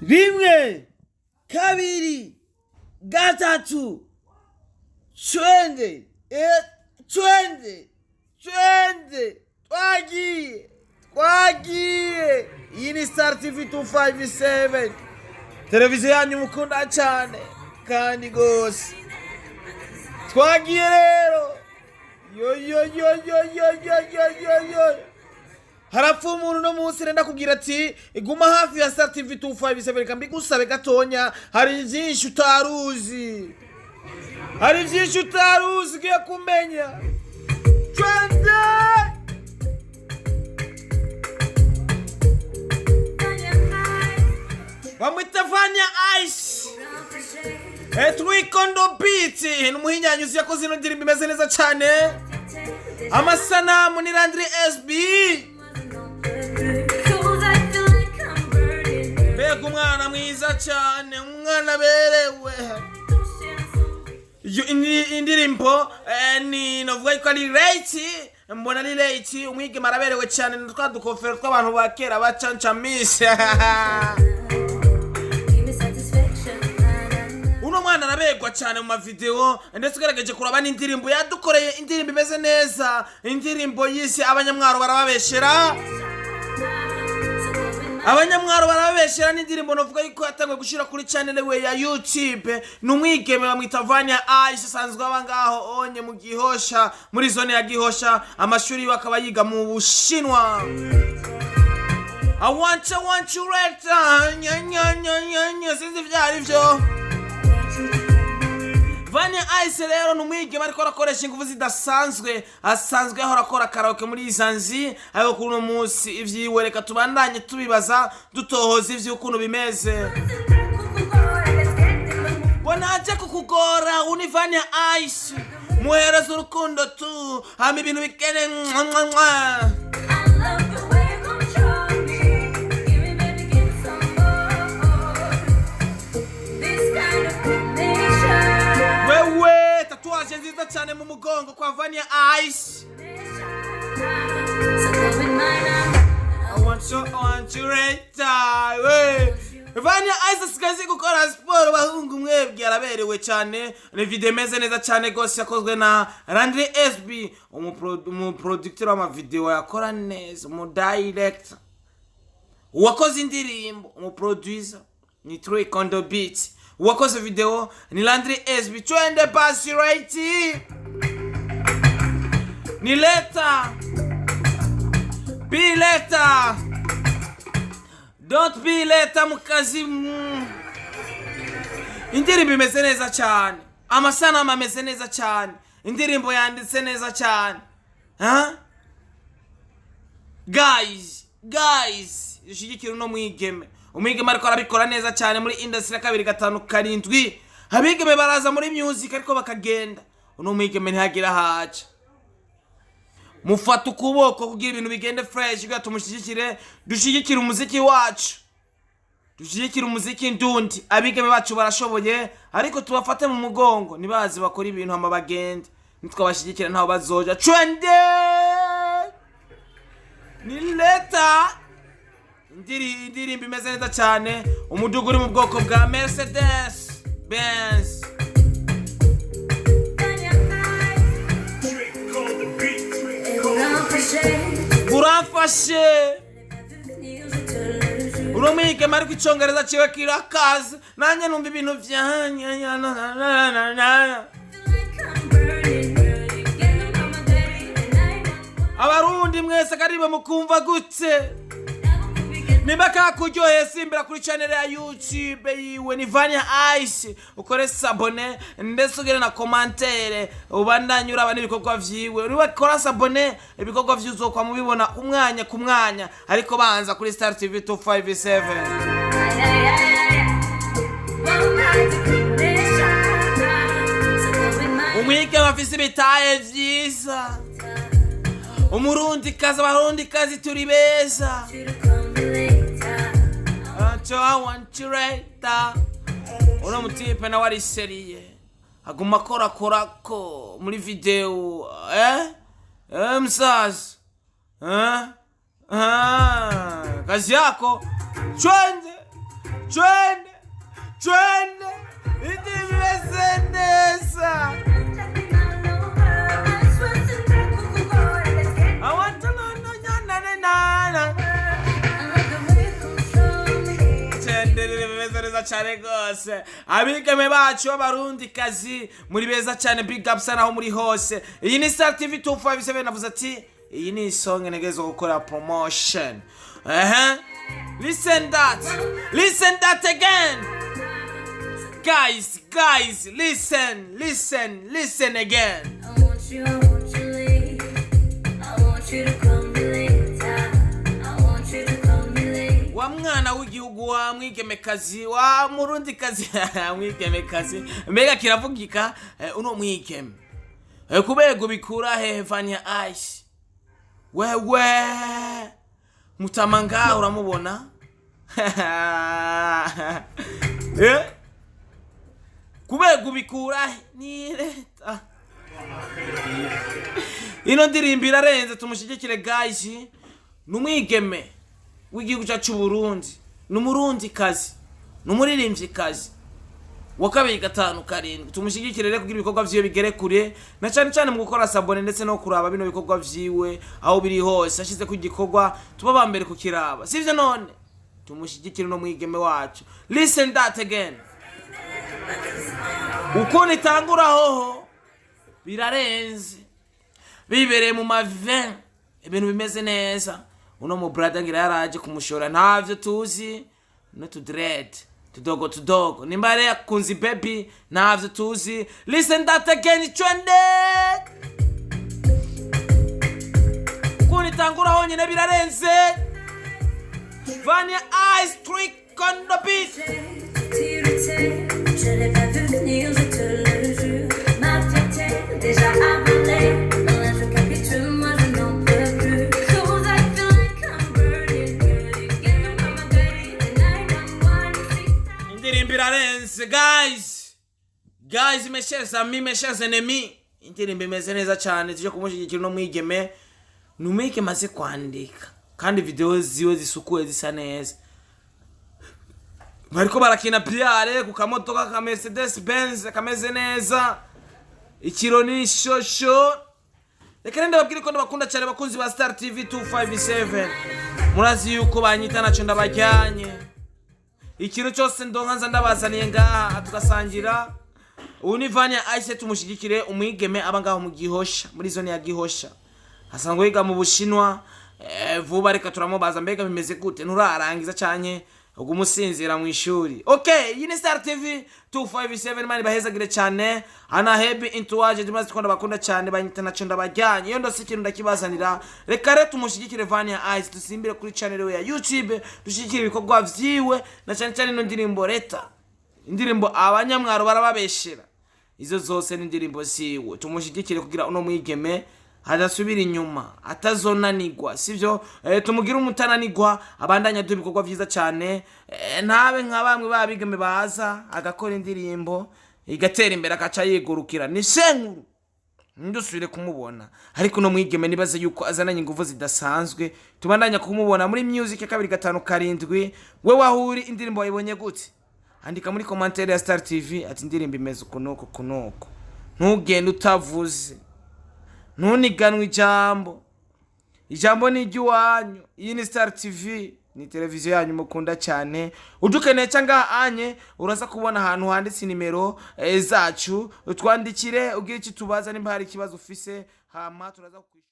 rimwe kabiri gatatu twende twagiye iyi ni Star TV 257 televiziyo yanyu mukunda cyane kandi gose twagiye rero yo harapfa umuntu no munsi renda kugira ati iguma hafi ya Star TV 257 kambi gusabe gatonya hari byinshi utaruzi ugiye kumenya bamwita Vanya Ice Twikondo Beat n'umuhinyanyuzi yakoze ino ndirimbo imeze neza cyane. Amasanamu ni Landry SB. Mbega umwana mwiza cyane, umwana berewe. Indirimbo ni novuga ko ari Late, mbona ari Late, umwigema araberewe cyane n'twadukofero tw'abantu bakera bacancamisha. Uno mwana arabegwa cyane mu mavideo ndetse ugerageje kuraba n'indirimbo yadukoreye, indirimbo imeze neza, indirimbo yisi abanyamwaro barababeshera. Abanyamwaro barabeshera n'indirimbo novuga yuko yatangwe gushira kuri channel we ya YouTube. Numwigeme bamwita Vanya Ice, sanzwe abangaho onye mu Gihosha, muri zone ya Gihosha, amashuri bakaba yiga mu Bushinwa. I want you right sinzi vyari vyo. Vanya Ice rero numwigeme ariko arakoresha ingufu zidasanzwe, asanzwe aho arakora karaoke muri Zanzi. Ayo kuno munsi ivyiwe reka tubandanye tubibaza dutohoza ivy'ukuntu bimeze. Bonaje kukugora uni Vanya Ice, muhereza urukundo tu hama ibintu bikene tatuaje nziza cyane mu mugongo kwa Vanya Ice. I want you right away. Vanya Ice asikaze gukora sport, bahungu mwebwe araberewe cyane. Ni video imeze neza cyane gose yakozwe na Landry SB, umuproducteur wa video yakora neza, mu director wakoze indirimbo, umuproducer ni Twikondo Beat. Wakoze video ni Landry SB. Twende basi right ni Leta, be Leta, don't be Leta mukazi. Indirimbo imeze neza cyane, amasanamu ameze neza cyane, indirimbo yanditse neza cyane. Guys ushigikira no mwigeme, umwigeme ariko arabikora neza cyane muri industry ya 257. Abigeme baraza muri music ariko bakagenda, uno mwigeme ntihagira haca. Mufata ukuboko kugira ibintu bigende fresh, gatumushigikire, dushigikira umuziki wacu, dushigikira umuziki ndundi. Abigeme bacu barashoboye ariko tubafate mu mugongo, nibazi bakora ibintu hama bagende, nitwabashigikira ntaho bazoja. Twende ni Leta, indirimbo imeze neza cyane, umudugu uri mu bwoko bwa Mercedes Benz. Uramfashe urumwigeme ariko icyongereza kiwe kirakaze, nanjye numva ibintu vyanya. Abarundi mwese karibe mukumva gute? Nimba kakuryoheye simbira kuri channel ya YouTube yiwe ni Vanya Ice, ukore sabone ndetse ugire na commentaire, ubandanye uraba n'ibikorwa vyiwe. Uriwe kora sabone, ibikorwa vyuzo kwa mubibona umwanya ku mwanya, ariko banza kuri Star TV 257. Umwike bafise bitaye vyiza, umurundi kazi abarundi kazi turi beza. I want you right now. Uno mutipe na wari seriye, aguma korako muri video. Msaz kazi yako. Twende neza cyane gose. Abigeme bacu b'abarundi kazi muri beza cyane, big up sana aho muri hose. Iyi ni Star TV 257 navuze ati iyi ni song negezo gukora promotion. Listen that again. Guys, listen again. I want you late. I want you to call me later. I want you to call me late. Wa mwana w'igihugu wa mwigemekazi wa murundikazi mwigemekazi mbega kiravugika uno mwigeme kubego bikura he Vania Ice wewe mutamanga uramubona kubego bikura ni leta ino ndirimbo irarenze tumushigikire guys. Numwigeme w'igihugu cyacu Burundi, numurundi kazi, numuririmbyi kazi wa 2-5-7 tumushigikire rero kugira ibikorwa vyiwe bigere kure, na cyane mu gukora sabone ndetse no kuraba bino bikorwa vyiwe aho biri hose ashize ku gikorwa tuba bambere kukiraba, sivyo none tumushigikire no mwigeme wacu. Listen that again. Uko nitangura hoho birarenze bibereye mu mavin ibintu bimeze neza. Uno mu brother ngira yaraje kumushora ntavyo tuzi no to dread tudogo nimbare yakunzi baby ntavyo tuzi. Listen that again twende kuni tangura ho nyine birarenze. Vania Ice trick on the beat. Je l'ai pas vu venir, je te le jure. Ma fierté déjà avalée. Dans la je capitule, moi je n'en peux plus. Cause I feel like I'm burning, girl. You get me on my body, and I don't want to see. Indirimbo irarenze guys, mes chers amis, mes chers ennemis. Indirimbo imeze neza cyane tuje kumushyigikira no mwigeme. Numeke maze kwandika kandi video ziwe zisukuye zisa neza. Bariko barakina piare ku kamotoka ka Mercedes Benz kameze neza. Ikironi shosho. Reka nende babwire ko ndabakunda cyane bakunzi ba Star TV 257. Murazi yuko banyita naco ndabajyanye. Ikiro cyose ndonkanza ndabazaniye ngaha tugasangira. Ubu ni Vania Ice tumushigikire umwigeme abangaho mu Gihosha, muri zone ya Gihosha. Asanzwe yiga mu Bushinwa. Vuba reka turamubaza mbega bimeze gute nturarangiza cyane ugumusinzira mu ishuri. Okay, yini Star TV 257 mani bahezagire cyane. Ana happy entourage dimaze twanda bakunda cyane banyita naco ndabajyanye. Iyo ndose ikintu ndakibazanira. Reka rero tumushigikire Vania Ice dusimbire kuri channel ya YouTube, dushigikire ibikorwa vyiwe na cyane no ndirimbo leta. Indirimbo abanyamwaro barababeshera. Izo zose ni indirimbo ziwe. Tumushigikire kugira uno mwigeme hadasubira inyuma atazonanigwa, sivyo? Tumugira umutananigwa abandanya dubikorwa vyiza cyane. Ntabe nka bamwe babigeme baza agakora indirimbo igatera imbere akaca yigurukira ni senkuru ndusubire kumubona. Ariko no mwigeme nibaze yuko azananye ingufu zidasanzwe tubandanya kumubona muri music ya 2-5-7. We wahuri indirimbo wayibonye gute? Andika muri commentaire ya Star TV ati indirimbo imeze kunoko. Ntugende utavuze, ntuniganwe ijambo ni iry'uwanyu. Iyi ni Star TV, ni televiziyo yanyu mukunda cyane. Udukeneye cyangwa anye uraza kubona ahantu handitse nimero zacu, utwandikire ugire iki tubaza nimba hari ikibazo ufise hama turaza